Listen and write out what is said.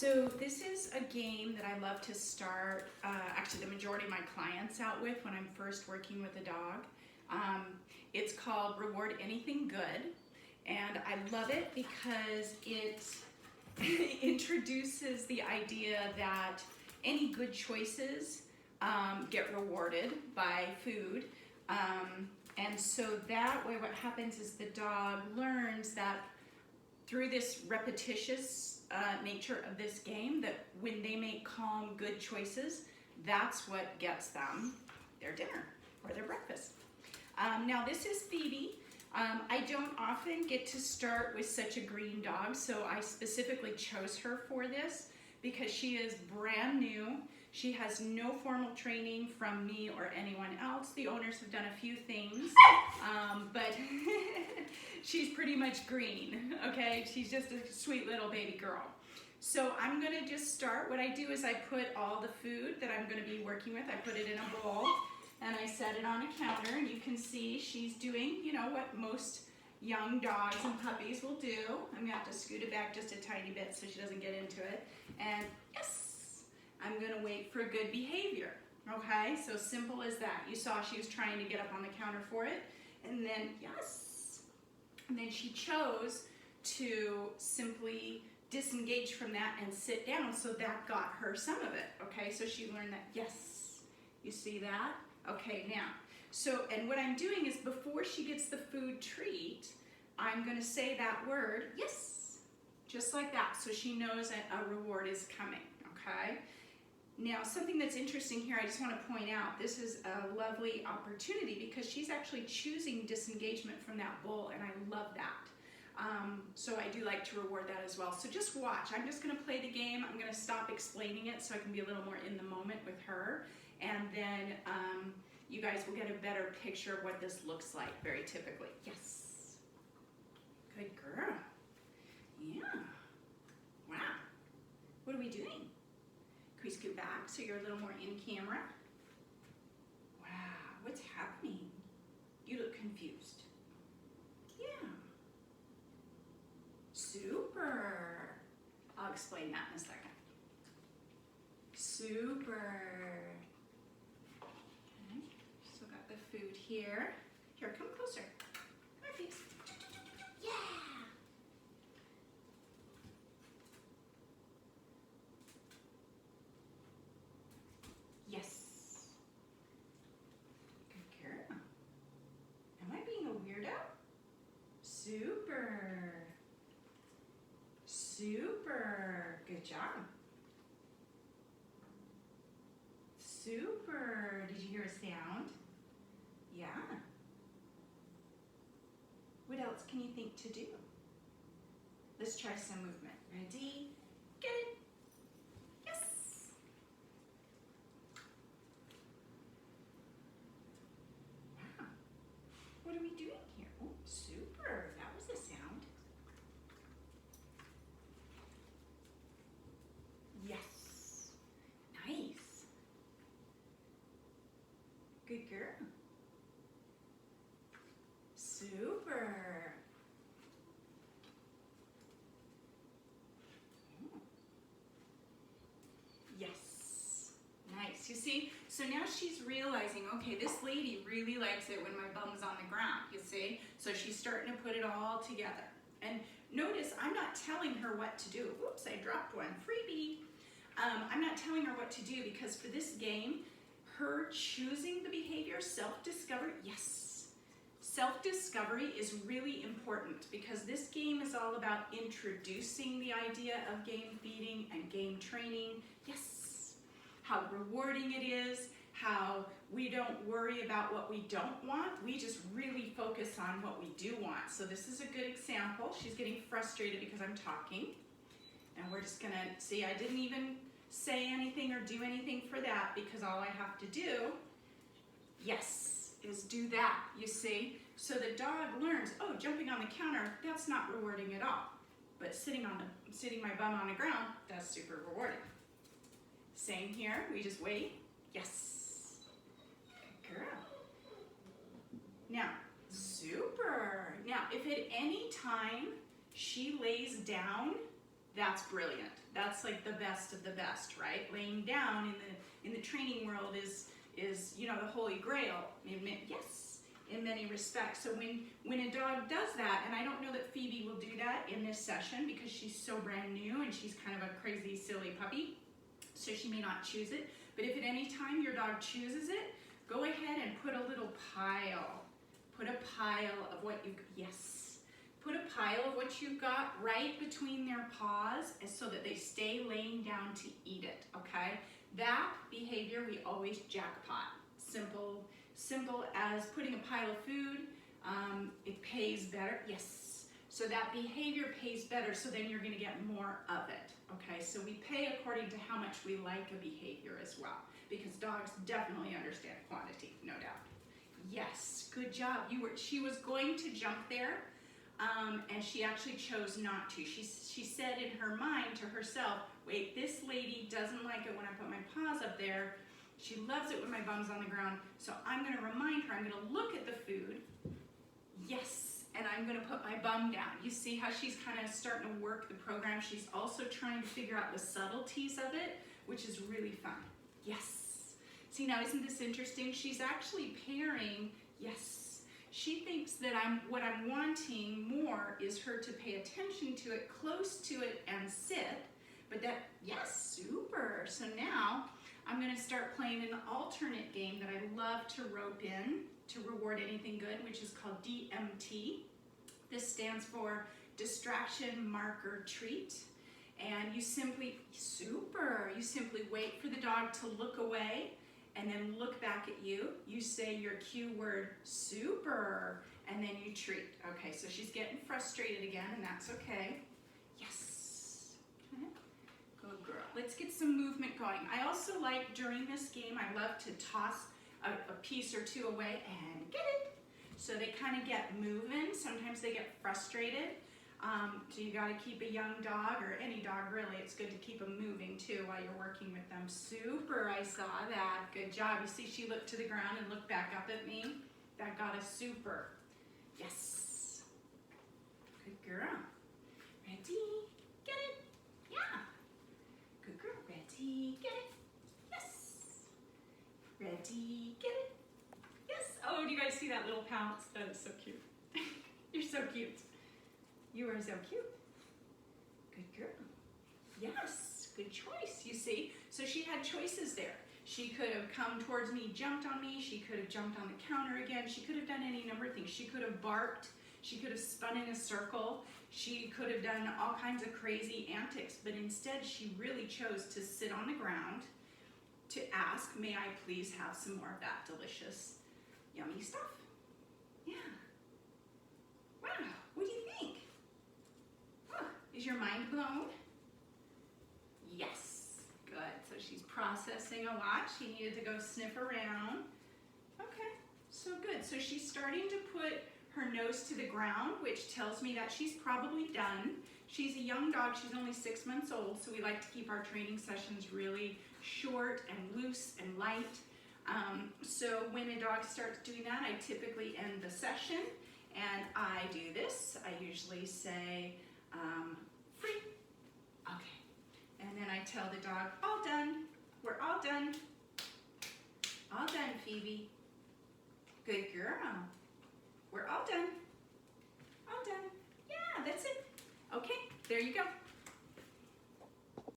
So this is a game that I love to start, actually the majority of my clients out with when I'm first working with a dog. It's called Reward Anything Good, and I love it because it introduces the idea that any good choices get rewarded by food. And so that way what happens is the dog learns that through this repetitious nature of this game, that when they make calm, good choices, that's what gets them their dinner or their breakfast. Now this is Phoebe. I don't often get to start with such a green dog, so I specifically chose her for this because she is brand new. She has no formal training from me or anyone else. The owners have done a few things, but she's pretty much green, okay? She's just a sweet little baby girl. So I'm gonna just start. What I do is I put all the food that I'm gonna be working with, I put it in a bowl and I set it on a counter, and you can see she's doing, you know, what most young dogs and puppies will do. I'm gonna have to scoot it back just a tiny bit so she doesn't get into it. And yes! I'm gonna wait for good behavior, okay? So simple as that. You saw she was trying to get up on the counter for it, and then, yes. And then she chose to simply disengage from that and sit down, so that got her some of it, okay? So she learned that, yes. You see that? Okay, now, so, and what I'm doing is before she gets the food treat, I'm gonna say that word, yes, just like that, so she knows that a reward is coming, okay? Now, something that's interesting here, I just want to point out, this is a lovely opportunity because she's actually choosing disengagement from that bowl, and I love that. So I do like to reward that as well. So just watch. I'm just going to play the game. I'm going to stop explaining it so I can be a little more in the moment with her, and then you guys will get a better picture of what this looks like very typically. Yes. Good girl. Yeah. Wow. What are we doing? Can we scoot back so you're a little more in camera? Wow, what's happening? You look confused. Yeah. Super. I'll explain that in a second. Super. Okay, still got the food here. Here, come closer. Come here, please. Yeah. Yes. Good girl. Am I being a weirdo? Super. Super. Good job. Super. Did you hear a sound? Yeah. What else can you think to do? Let's try some movement. Ready? Get it. Yes. Wow. What are we doing here? Oh, super. That was a sound. Yes. Nice. Good girl. Super. Yes. Nice. You see? So now she's realizing, okay, this lady really likes it when my bum's on the ground, you see? So she's starting to put it all together. And notice, I'm not telling her what to do. Oops, I dropped one. Freebie. I'm not telling her what to do because for this game, her choosing the behavior, self-discovery, yes. Self-discovery is really important because this game is all about introducing the idea of game feeding and game training. Yes. How rewarding it is, how we don't worry about what we don't want. We just really focus on what we do want. So this is a good example. She's getting frustrated because I'm talking. And we're just gonna see, I didn't even say anything or do anything for that because all I have to do, yes, is do that, you see? So the dog learns, oh, jumping on the counter, that's not rewarding at all. But sitting my bum on the ground, that's super rewarding. Same here, we just wait. Yes. Good girl. Now, super. Now, if at any time she lays down That's brilliant. That's like the best of the best, right? Laying down in the training world is you know, the holy grail. Yes, in many respects. So when a dog does that, and I don't know that Phoebe will do that in this session because she's so brand new and she's kind of a crazy, silly puppy, so she may not choose it. But if at any time your dog chooses it, go ahead and put a little pile. Put a pile of what you, yes. Put a pile of what you've got right between their paws so that they stay laying down to eat it, okay? That behavior we always jackpot. Simple as putting a pile of food, it pays better, yes. So that behavior pays better, so then you're gonna get more of it, okay? So we pay according to how much we like a behavior as well, because dogs definitely understand quantity, no doubt. Yes, good job. She was going to jump there, and she actually chose not to. She said in her mind to herself, wait, this lady doesn't like it when I put my paws up there. She loves it when my bum's on the ground, so I'm gonna remind her, I'm gonna look at the food, yes, and I'm gonna put my bum down. You see how she's kind of starting to work the program. She's also trying to figure out the subtleties of it, which is really fun. Yes. See, now isn't this interesting? She's actually pairing, yes. She thinks that what I'm wanting more is her to pay attention to it, close to it, and sit, but that, yes, super. So now, I'm gonna start playing an alternate game that I love to rope in to reward anything good, which is called DMT. This stands for Distraction Marker Treat. And you simply, you simply wait for the dog to look away and then look back at you. You say your cue word, super, and then you treat. Okay, so she's getting frustrated again, and that's okay. Yes. Okay. Good girl. Let's get some movement going. I also like, during this game, I love to toss a piece or two away and get it. So they kind of get moving. Sometimes they get frustrated. So you gotta keep a young dog, or any dog really, it's good to keep them moving too while you're working with them. Super, I saw that. Good job. You see she looked to the ground and looked back up at me? That got a super. Yes. Good girl. Ready? Get it? Yeah. Good girl. Ready? Get it? Yes. Ready? Get it? Yes. Oh, do you guys see that little pounce? That is so cute. You're so cute. You are so cute. Good girl. Yes, good choice, you see. So she had choices there. She could have come towards me, jumped on me. She could have jumped on the counter again. She could have done any number of things. She could have barked. She could have spun in a circle. She could have done all kinds of crazy antics, but instead she really chose to sit on the ground to ask, may I please have some more of that delicious, yummy stuff? Yeah. Wow, what do you think? Is your mind blown? Yes, good. So she's processing a lot. She needed to go sniff around. Okay, so good. So she's starting to put her nose to the ground, which tells me that she's probably done. She's a young dog. She's only 6 months old, so we like to keep our training sessions really short and loose and light. So when a dog starts doing that, I typically end the session, and I do this. I usually say, free. Okay. And then I tell the dog, all done. We're all done. All done, Phoebe. Good girl. We're all done. All done. Yeah, that's it. Okay, there you go.